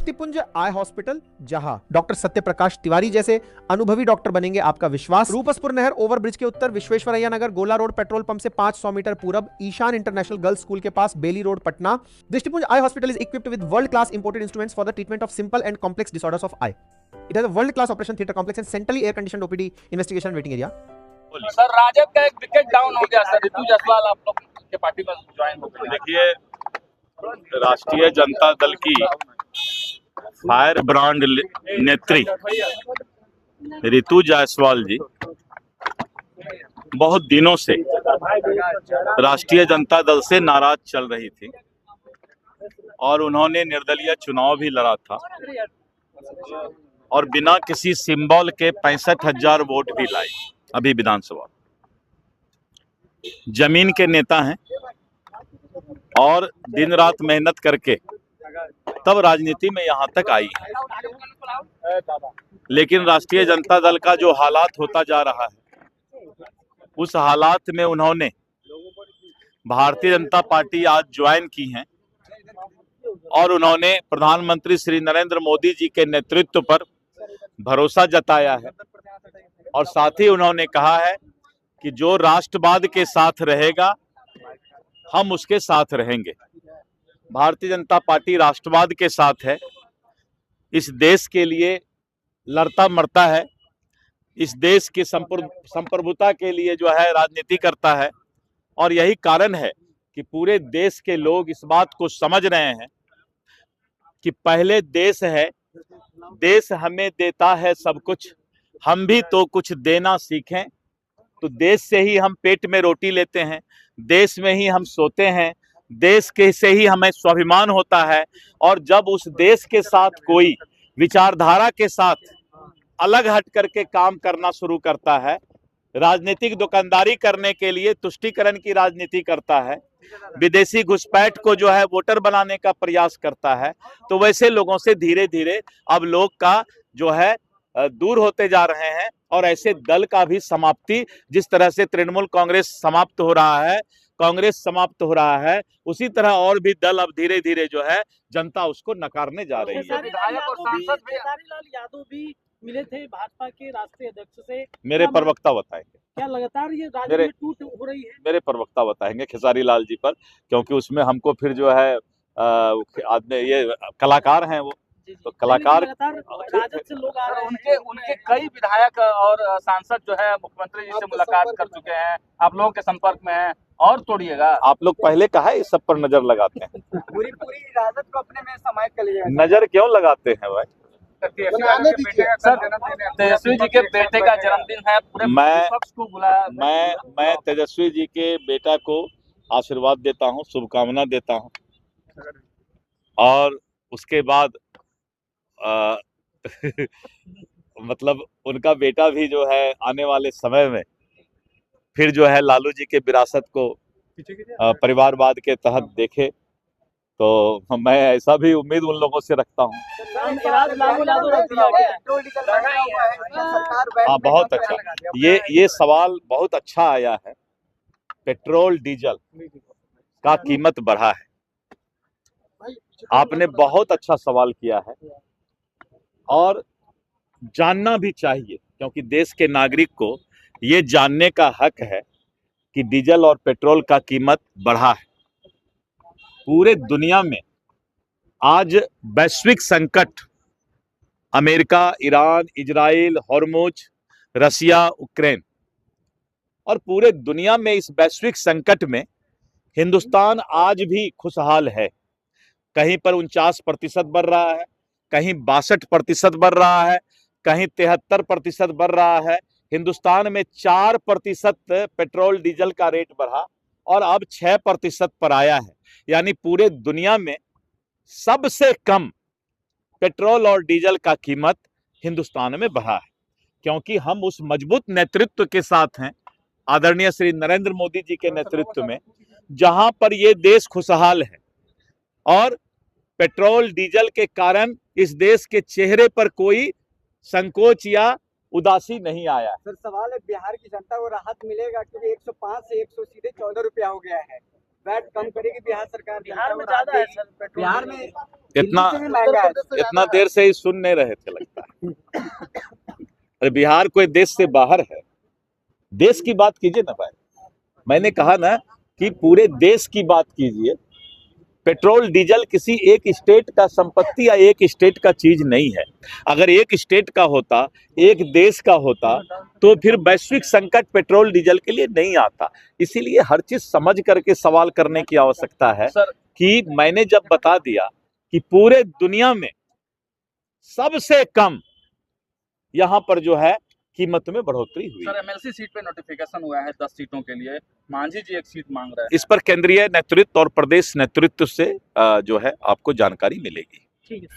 दृष्टिपुंज eye hospital, जहां doctor Satyaprakash Tiwari जैसे अनुभवी डॉक्टर बनेंगे आपका विश्वास। रूपसपुर नहर ओवरब्रिज के उत्तर, विश्वेश्वरैया नगर, गोला रोड, पेट्रोल पंप से 500 मीटर पूरब, ईशान इंटरनेशनल गर्ल्स स्कूल के पास, Bailey road, Patna. Drishtipunj eye hospital is equipped with world class imported instruments for the treatment of simple and complex disorders of eye. It has a world class operation theatre complex and centrally air conditioned OPD investigation waiting area. Sir, RJD का एक wicket down हो गया sir, ऋतु जायसवाल आप लोग के party में join हो गए। देखिए, राष्ट्रीय जनता दल की फायर ब्रांड नेत्री ऋतु जायसवाल जी बहुत दिनों से राष्ट्रीय जनता दल से नाराज चल रही थी और उन्होंने निर्दलीय चुनाव भी लड़ा था और बिना किसी सिंबल के 65,000 वोट भी लाई। अभी विधानसभा जमीन के नेता हैं और दिन रात मेहनत करके तब राजनीति में यहाँ तक आई है। लेकिन राष्ट्रीय जनता दल का जो हालात होता जा रहा है, उस हालात में उन्होंने भारतीय जनता पार्टी आज ज्वाइन की है और उन्होंने प्रधानमंत्री श्री नरेंद्र मोदी जी के नेतृत्व पर भरोसा जताया है और साथ ही उन्होंने कहा है कि जो राष्ट्रवाद के साथ रहेगा हम उसके साथ रहेंगे। भारतीय जनता पार्टी राष्ट्रवाद के साथ है, इस देश के लिए लड़ता मरता है, इस देश की संप्रभुता के लिए जो है राजनीति करता है और यही कारण है कि पूरे देश के लोग इस बात को समझ रहे हैं कि पहले देश है, देश हमें देता है सब कुछ, हम भी तो कुछ देना सीखें। तो देश से ही हम पेट में रोटी लेते हैं, देश में ही हम सोते हैं, देश के से ही हमें स्वाभिमान होता है और जब उस देश के साथ कोई विचारधारा के साथ अलग हट करके काम करना शुरू करता है, राजनीतिक दुकानदारी करने के लिए तुष्टीकरण की राजनीति करता है, विदेशी घुसपैठ को जो है वोटर बनाने का प्रयास करता है, तो वैसे लोगों से धीरे धीरे अब लोग का जो है दूर होते जा रहे हैं और ऐसे दल का भी समाप्ति, जिस तरह से तृणमूल कांग्रेस समाप्त हो रहा है, कांग्रेस समाप्त हो रहा है, उसी तरह और भी दल अब धीरे धीरे जो है जनता उसको नकारने जा रही है। विधायक और सांसद खेसारीलाल यादव भी मिले थे भाजपा के राष्ट्रीय अध्यक्ष से, मेरे प्रवक्ता बताएंगे। क्या लगातार ये राज्य में टूट हो रही है? मेरे प्रवक्ता बताएंगे खेसारीलाल जी पर, क्योंकि उसमें हमको फिर जो है आदमी ये कलाकार हैं वो, तो कलाकार राजद से लोग आ रहे हैं। उनके कई विधायक और सांसद जो है मुख्यमंत्री जी से मुलाकात कर चुके हैं, आप लोगों के संपर्क में हैं और तोड़िएगा। आप लोग पहले कहा इस सब पर नजर लगाते हैं, पूरी राजद को अपने में समाहित कर लिया। नजर क्यों लगाते हैं भाई? तेजस्वी जी के बेटे का जन्मदिन है, पूरे विपक्ष को बुलाया। मैं तेजस्वी जी के बेटा को आशीर्वाद देता हूँ, शुभकामना देता हूँ और उसके बाद मतलब उनका बेटा भी जो है आने वाले समय में फिर जो है लालू जी के विरासत को परिवारवाद के तहत देखे, तो मैं ऐसा भी उम्मीद उन लोगों से रखता हूँ। हाँ, बहुत अच्छा, ये सवाल बहुत अच्छा आया है। पेट्रोल डीजल का कीमत बढ़ा है, आपने बहुत अच्छा सवाल किया है और जानना भी चाहिए, क्योंकि देश के नागरिक को ये जानने का हक है कि डीजल और पेट्रोल का कीमत बढ़ा है। पूरे दुनिया में आज वैश्विक संकट, अमेरिका, ईरान, इजराइल, हॉर्मुज, रसिया, यूक्रेन और पूरे दुनिया में इस वैश्विक संकट में हिंदुस्तान आज भी खुशहाल है। कहीं पर 49% बढ़ रहा है, कहीं 62% बढ़ रहा है, कहीं 73% बढ़ रहा है। हिंदुस्तान में 4% पेट्रोल डीजल का रेट बढ़ा और अब 6% पर आया है। यानी पूरे दुनिया में सबसे कम पेट्रोल और डीजल का कीमत हिंदुस्तान में बढ़ा है, क्योंकि हम उस मजबूत नेतृत्व के साथ हैं, आदरणीय श्री नरेंद्र मोदी जी के नेतृत्व में, जहां पर ये देश खुशहाल है और पेट्रोल डीजल के कारण इस देश के चेहरे पर कोई संकोच या उदासी नहीं आया। सर, सवाल है, बिहार की जनता को राहत मिलेगा क्योंकि 105 से 100 सीधे 14 रुपया हो गया है। वैट कम करेगी बिहार सरकार? बिहार में ज्यादा है सर, बिहार में इतना दिल्ली से भी महंगा है। इतना देर से ही सुन नहीं रहे थे लगता है। अरे बिहार कोई देश से बाहर है, देश की बात कीजिए ना भाई। मैंने कहा ना कि पूरे देश की बात कीजिए। पेट्रोल डीजल किसी एक स्टेट का संपत्ति या एक स्टेट का चीज नहीं है। अगर एक स्टेट का होता, एक देश का होता, तो फिर वैश्विक संकट पेट्रोल डीजल के लिए नहीं आता। इसीलिए हर चीज समझ करके सवाल करने की आवश्यकता है। सर कि मैंने जब बता दिया कि पूरे दुनिया में सबसे कम यहां पर जो है कीमत में बढ़ोतरी हुई। सर एमएलसी सीट पे नोटिफिकेशन हुआ है 10 सीटों के लिए, मांझी जी एक सीट मांग रहे हैं। इस पर केंद्रीय नेतृत्व और प्रदेश नेतृत्व से जो है आपको जानकारी मिलेगी। ठीक है।